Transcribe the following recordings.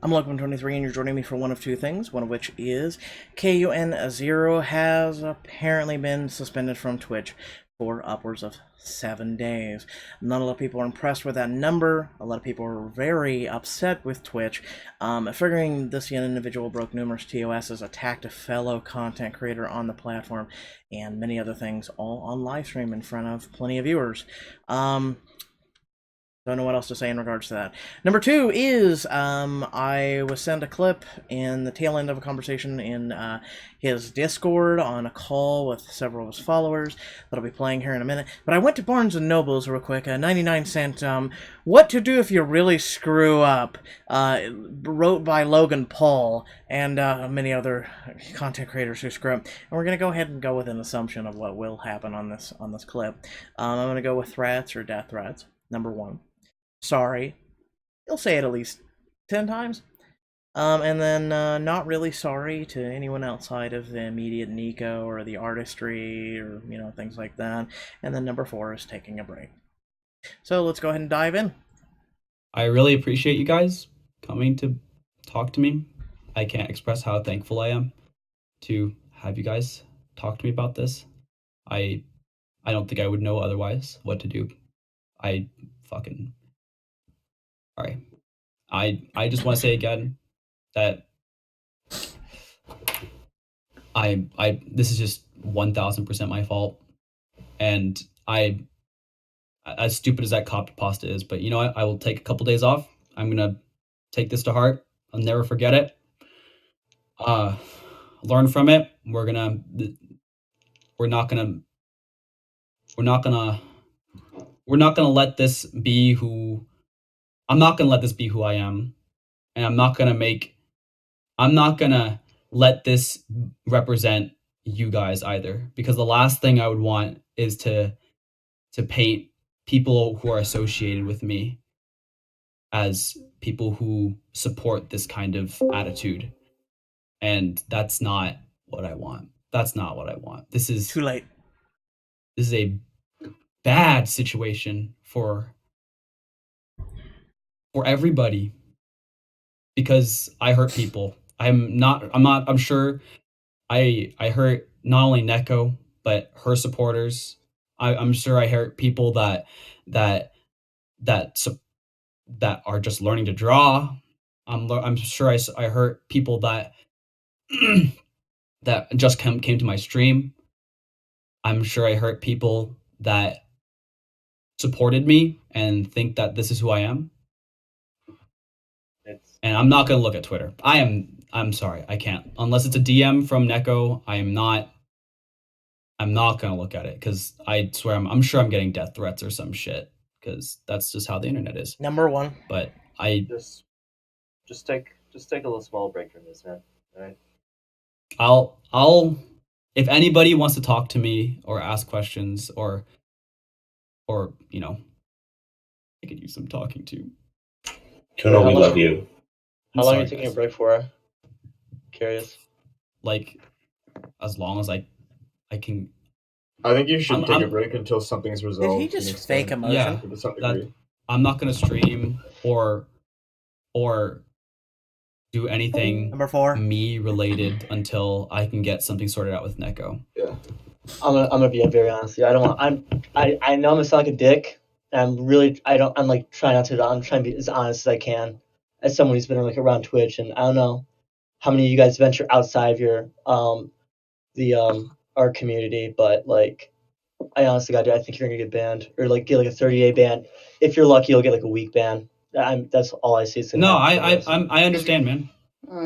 I'm Kun0, and you're joining me for one of two things, one of which is Kun0 has apparently been suspended from Twitch for upwards of 7 days. Not a lot of people are impressed with that number. A lot of people are very upset with Twitch, figuring this young individual broke numerous TOSs, attacked a fellow content creator on the platform, and many other things, all on livestream in front of plenty of viewers. Don't know what else to say in regards to that. Number two is I was sent a clip in the tail end of a conversation in his Discord on a call with several of his followers that I'll be playing here in a minute. But I went to Barnes & Noble's real quick, 99-cent What to Do If You Really Screw Up, wrote by Logan Paul and many other content creators who screw up. And we're going to go ahead and go with an assumption of what will happen on this clip. I'm going to go with threats or death threats. Number one. Sorry. He'll say it at least 10 times. And then not really sorry to anyone outside of the immediate Nico or the artistry or, things like that. And then number four is taking a break. So let's go ahead and dive in. I really appreciate you guys coming to talk to me. I can't express how thankful I am to have you guys talk to me about this. I don't think I would know otherwise what to do. All right. I just want to say again that this is just 1000% my fault, and as stupid as that copy pasta is, but I will take a couple days off. I'm gonna take this to heart. I'll never forget it. Learn from it. We're not gonna let this be who I'm not gonna let this be who I am, and I'm not gonna let this represent you guys either, because the last thing I would want is to paint people who are associated with me as people who support this kind of attitude, and that's not what I want. This is too late. This is a bad situation for everybody, because I hurt people. I'm sure I hurt not only Neko, but her supporters. I'm sure I hurt people that are just learning to draw. I'm sure I hurt people that that just came to my stream. I'm sure I hurt people that supported me and think that this is who I am. And I'm not going to look at Twitter. I'm sorry, I can't. Unless it's a DM from Neko, I'm not going to look at it, because I swear I'm sure I'm getting death threats or some shit, because that's just how the internet is. Number one. But I just take a little small break from this, man. All right. I'll if anybody wants to talk to me or ask questions or I could use some talking to. Kun0, we love you. How long are you taking a break for? Curious. Like, as long as I can. I think you should take a break until something's resolved. Did he just fake emotion? Yeah, I'm not gonna stream or do anything Number four. me related until I can get something sorted out with Neko. Yeah. I'm gonna be very honest with you. I know I'm gonna sound like a dick. I'm like trying not to. I'm trying to be as honest as I can, as someone who's been like around Twitch, and I don't know how many of you guys venture outside of your our community, but like, I honestly got I think you're gonna get banned, or like get like a 30-day ban. If you're lucky, you'll get like a week ban. That's all I see. No, I understand, man.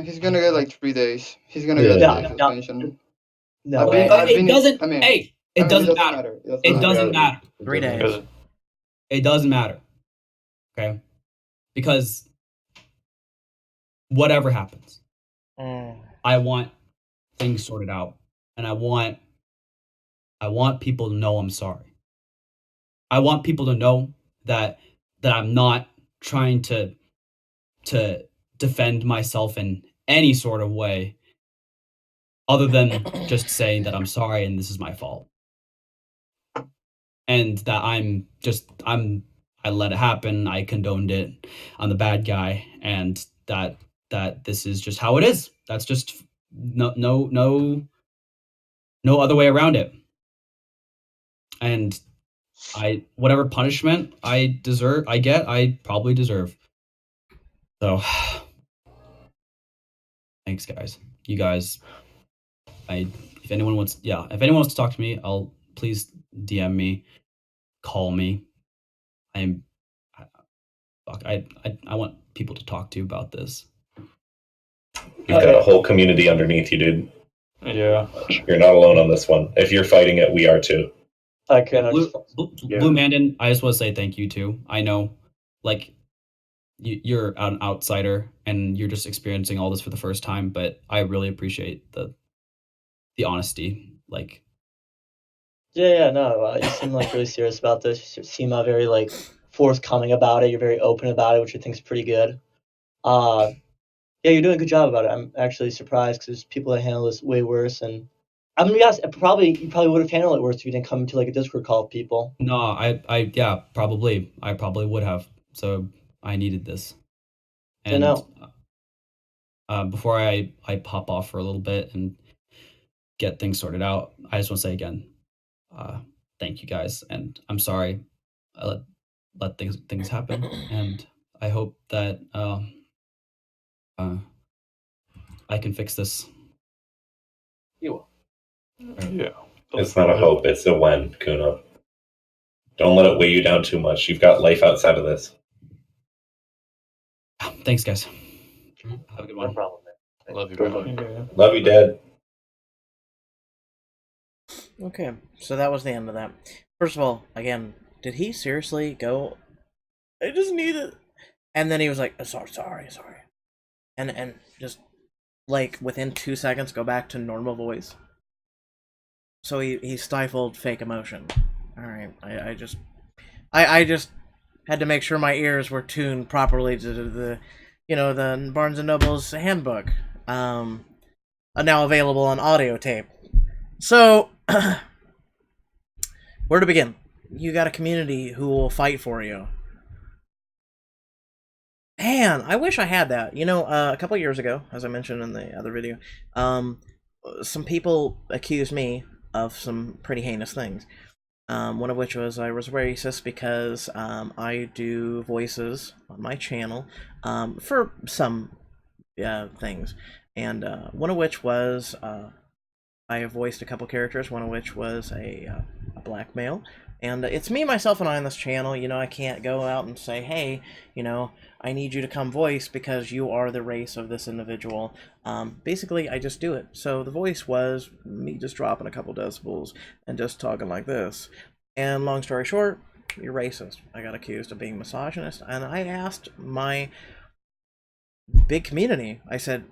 He's gonna get like 3 days. He's gonna get a suspension. No, it doesn't. It doesn't matter. It doesn't matter. 3 days. It doesn't matter. Okay, because whatever happens, I want things sorted out, and I want people to know I'm sorry. I want people to know that I'm not trying to defend myself in any sort of way other than just saying that I'm sorry and this is my fault. And that I let it happen, I condoned it, I'm the bad guy, and that that this is just how it is. That's just no other way around it. And whatever punishment I probably deserve. So thanks, guys. You guys, if anyone wants to talk to me, please DM me, call me. I want people to talk to about this. You've got a whole community underneath you, dude. Yeah. You're not alone on this one. If you're fighting it, we are too. Blue Mandan, I just want to say thank you too. I know, like, you're an outsider and you're just experiencing all this for the first time, but I really appreciate the honesty. Like, no, you seem like really serious about this. You seem very like forthcoming about it. You're very open about it, which I think is pretty good. Yeah, you're doing a good job about it. I'm actually surprised because there's people that handle this way worse. And I'm gonna be honest, you probably would have handled it worse if you didn't come to like a Discord call of people. No, probably. I probably would have. So I needed this. And before I pop off for a little bit and get things sorted out, I just want to say again, thank you guys, and I'm sorry I let things happen, and I hope that I can fix this. You will. Yeah. It's not a hope, it's a when, Kun0. Don't let it weigh you down too much. You've got life outside of this. Thanks, guys. Have a good one. No problem, man. Love you, bro. Love you, Dad. Okay, so that was the end of that. First of all, again, did he seriously go, I just need it? And then he was like, sorry. And just, like, within 2 seconds, go back to normal voice. So he stifled fake emotion. Alright, I just had to make sure my ears were tuned properly to the Barnes & Noble's handbook. Now available on audio tape. So, where to begin? You got a community who will fight for you. Man, I wish I had that. A couple years ago, as I mentioned in the other video, some people accused me of some pretty heinous things. One of which was I was racist because I do voices on my channel for some things. And one of which was I have voiced a couple characters, one of which was a black male. And it's me, myself, and I on this channel. I can't go out and say, hey, I need you to come voice because you are the race of this individual. Basically, I just do it. So the voice was me just dropping a couple decibels and just talking like this. And long story short, you're racist. I got accused of being misogynist. And I asked my big community, I said,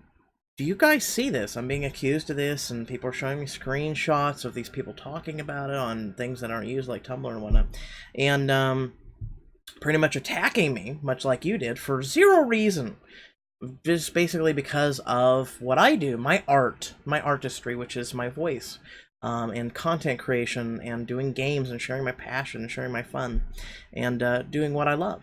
do you guys see this? I'm being accused of this, and people are showing me screenshots of these people talking about it on things that aren't used, like Tumblr and whatnot. And pretty much attacking me, much like you did, for zero reason. Just basically because of what I do, my artistry, which is my voice, and content creation, and doing games, and sharing my passion, and sharing my fun, and doing what I love,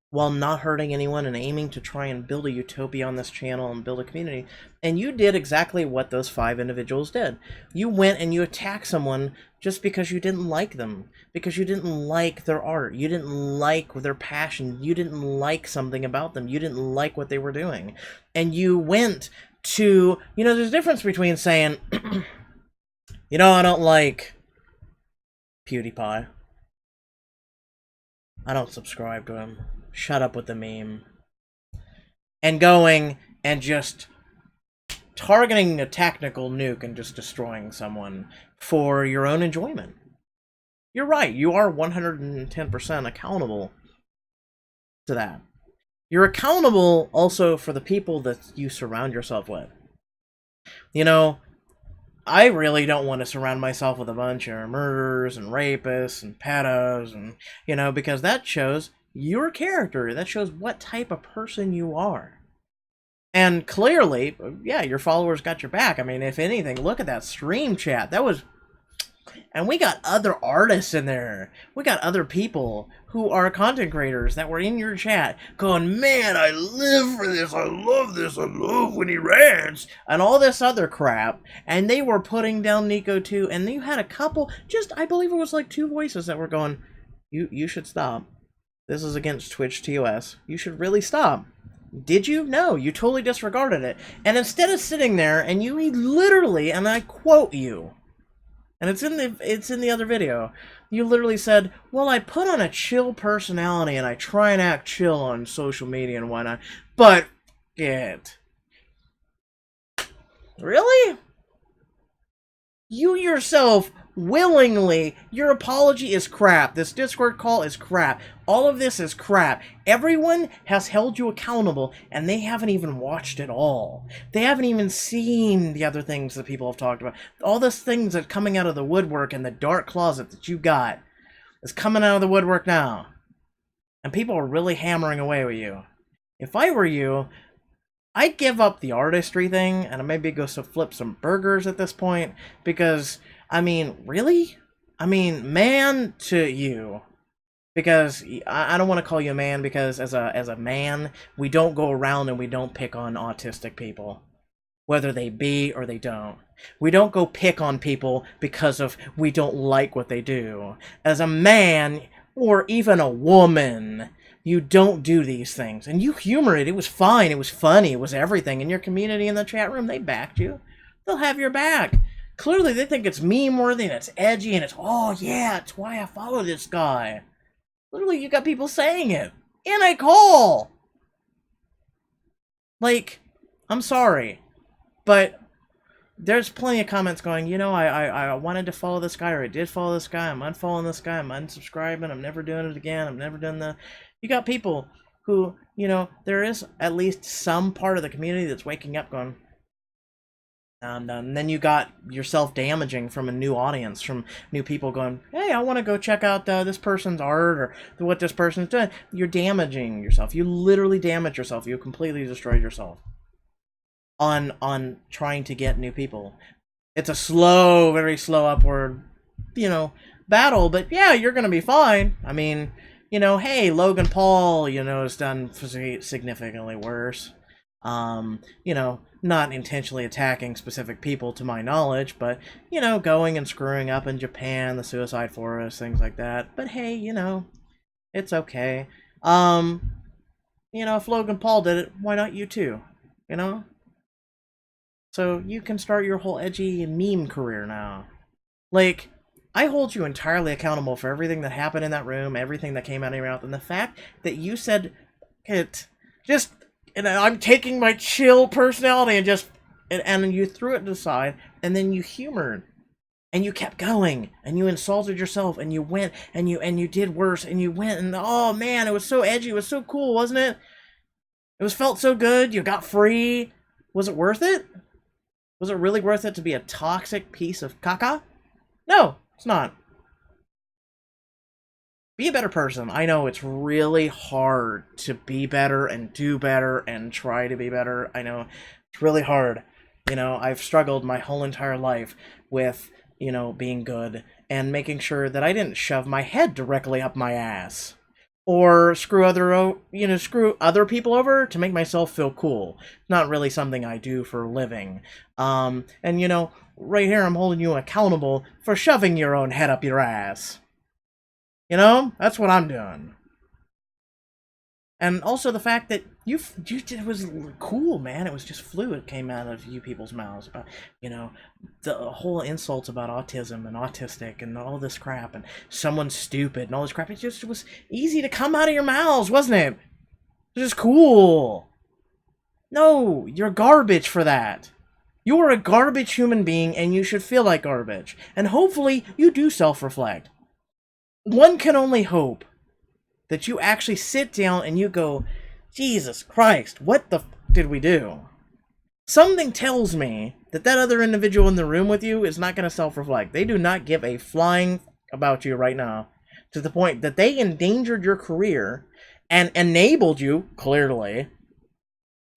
while not hurting anyone and aiming to try and build a utopia on this channel and build a community. And you did exactly what those 5 individuals did. You went and you attacked someone just because you didn't like them, because you didn't like their art, you didn't like their passion, you didn't like something about them, you didn't like what they were doing. And you went to, there's a difference between saying, I don't like PewDiePie. I don't subscribe to him. Shut up with the meme. And going and just targeting a technical nuke and just destroying someone for your own enjoyment. You're right, you are 110% accountable to that. You're accountable also for the people that you surround yourself with. I really don't want to surround myself with a bunch of murderers and rapists and pedos and, because that shows your character. That shows what type of person you are. And clearly, yeah, your followers got your back. I mean, if anything, look at that stream chat. And we got other artists in there. We got other people who are content creators that were in your chat going, man, I live for this, I love when he rants, and all this other crap, and they were putting down Nico too, and you had a couple, I believe it was like 2 voices that were going, you should stop. This is against Twitch TOS. You should really stop. Did you? No, you totally disregarded it. And instead of sitting there and you literally, and I quote you, and it's in the other video, you literally said, well, I put on a chill personality and I try and act chill on social media and whatnot, but it. Really? You yourself willingly, your apology is crap. This Discord call is crap. All of this is crap. Everyone has held you accountable, and they haven't even watched it all. They haven't even seen the other things that people have talked about. All those things that are coming out of the woodwork and the dark closet that you got is coming out of the woodwork now. And people are really hammering away with you. If I were you, I'd give up the artistry thing, and maybe go flip some burgers at this point, because, I mean, really? I mean, man to you. Because I don't want to call you a man, because as a man, we don't go around and we don't pick on autistic people. Whether they be or they don't. We don't go pick on people because of we don't like what they do. As a man, or even a woman, you don't do these things. And you humor it. It was fine. It was funny. It was everything. And your community in the chat room, they backed you. They'll have your back. Clearly, they think it's meme-worthy and it's edgy and it's, oh, yeah, it's why I follow this guy. Literally, you got people saying it in a call. Like, I'm sorry, but there's plenty of comments going, you know, I wanted to follow this guy, or I did follow this guy, I'm unfollowing this guy, I'm unsubscribing, I'm never doing it again, I'm never doing that. You got people who, you know, there is at least some part of the community that's waking up going, and then you got yourself damaging from a new audience, from new people going, hey, I want to go check out this person's art or what this person's doing. You're damaging yourself. You literally damage yourself. You completely destroyed yourself on trying to get new people. It's a slow, very slow upward, you know, battle, but yeah, you're going to be fine. I mean, you know, hey, Logan Paul, you know, has done significantly worse. You know, not intentionally attacking specific people to my knowledge, but, you know, going and screwing up in Japan, the suicide forest, things like that. But hey, you know, it's okay. You know, if Logan Paul did it, why not you too? You know? So you can start your whole edgy meme career now. Like, I hold you entirely accountable for everything that happened in that room, everything that came out of your mouth, and the fact that you said it just... And I'm taking my chill personality and just, and you threw it to the side, and then you humored, and you kept going, and you insulted yourself, and you went, and you did worse, and you went, and oh man, it was so edgy, it was so cool, wasn't it? It felt so good, you got free. Was it worth it? Was it really worth it to be a toxic piece of caca? No, it's not. Be a better person. I know it's really hard to be better and do better and try to be better. I know it's really hard. You know, I've struggled my whole entire life with, you know, being good and making sure that I didn't shove my head directly up my ass or screw other people over to make myself feel cool. Not really something I do for a living. And you know, right here I'm holding you accountable for shoving your own head up your ass. You know, that's what I'm doing. And also the fact that it was cool, man. It was just fluid came out of you people's mouths about, you know, the whole insults about autism and autistic and all this crap and someone's stupid and all this crap. It just was easy to come out of your mouths, wasn't it? It was just cool. No, you're garbage for that. You are a garbage human being and you should feel like garbage. And hopefully you do self-reflect. One can only hope that you actually sit down and you go, Jesus Christ, what the f did we do? Something tells me that that other individual in the room with you is not going to self-reflect. They do not give a flying f about you right now, to the point that they endangered your career and enabled you, clearly,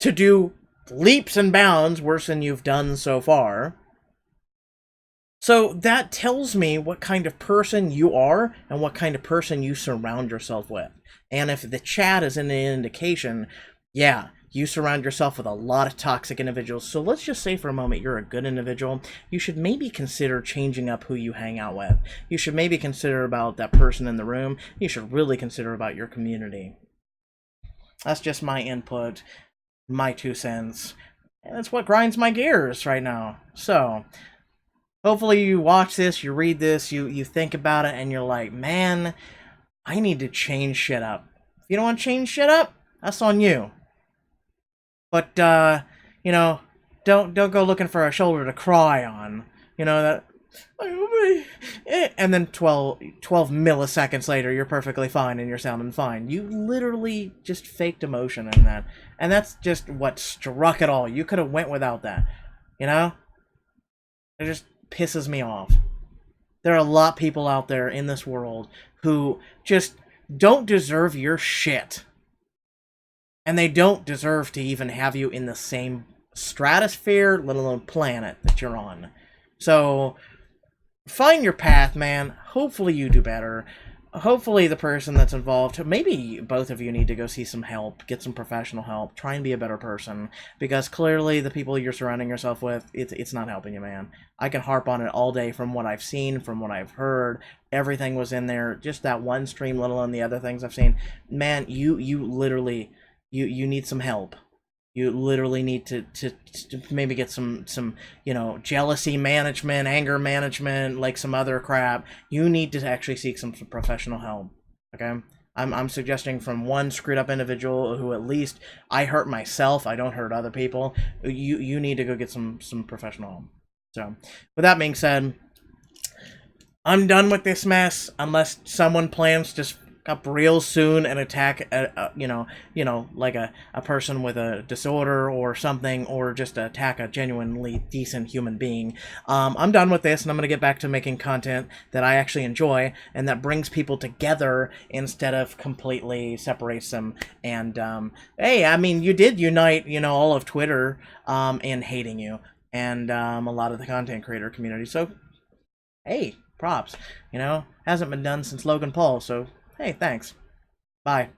to do leaps and bounds worse than you've done so far. So that tells me what kind of person you are and what kind of person you surround yourself with. And if the chat is an indication, yeah, you surround yourself with a lot of toxic individuals. So let's just say for a moment you're a good individual. You should maybe consider changing up who you hang out with. You should maybe consider about that person in the room. You should really consider about your community. That's just my input, my 2 cents. And that's what grinds my gears right now. So hopefully you watch this, you read this, you think about it, and you're like, man, I need to change shit up. If you don't want to change shit up, that's on you. But you know, don't go looking for a shoulder to cry on. You know that. And then 12 milliseconds later, you're perfectly fine and you're sounding fine. You literally just faked emotion in that, and that's just what struck it all. You could have went without that. You know, it just pisses me off. There are a lot of people out there in this world who just don't deserve your shit. And they don't deserve to even have you in the same stratosphere, let alone planet that you're on. So, find your path, man. Hopefully you do better. Hopefully the person that's involved, maybe both of you need to go see some help, get some professional help, try and be a better person, because clearly the people you're surrounding yourself with, it's not helping you, man. I can harp on it all day from what I've seen, from what I've heard. Everything was in there, just that one stream, let alone the other things I've seen. Man, you literally, you need some help. You literally need to maybe get some jealousy management, anger management, like some other crap. You need to actually seek some professional help. Okay? I'm suggesting from one screwed up individual who at least I hurt myself, I don't hurt other people. You need to go get some professional help. So, with that being said, I'm done with this mess unless someone plans to up real soon and attack like a person with a disorder or something, or just attack a genuinely decent human being. I'm done with this, and I'm going to get back to making content that I actually enjoy and that brings people together instead of completely separates them. And hey, I mean, you did unite all of Twitter in hating you, and a lot of the content creator community. So hey, props. Hasn't been done since Logan Paul, so hey, thanks. Bye.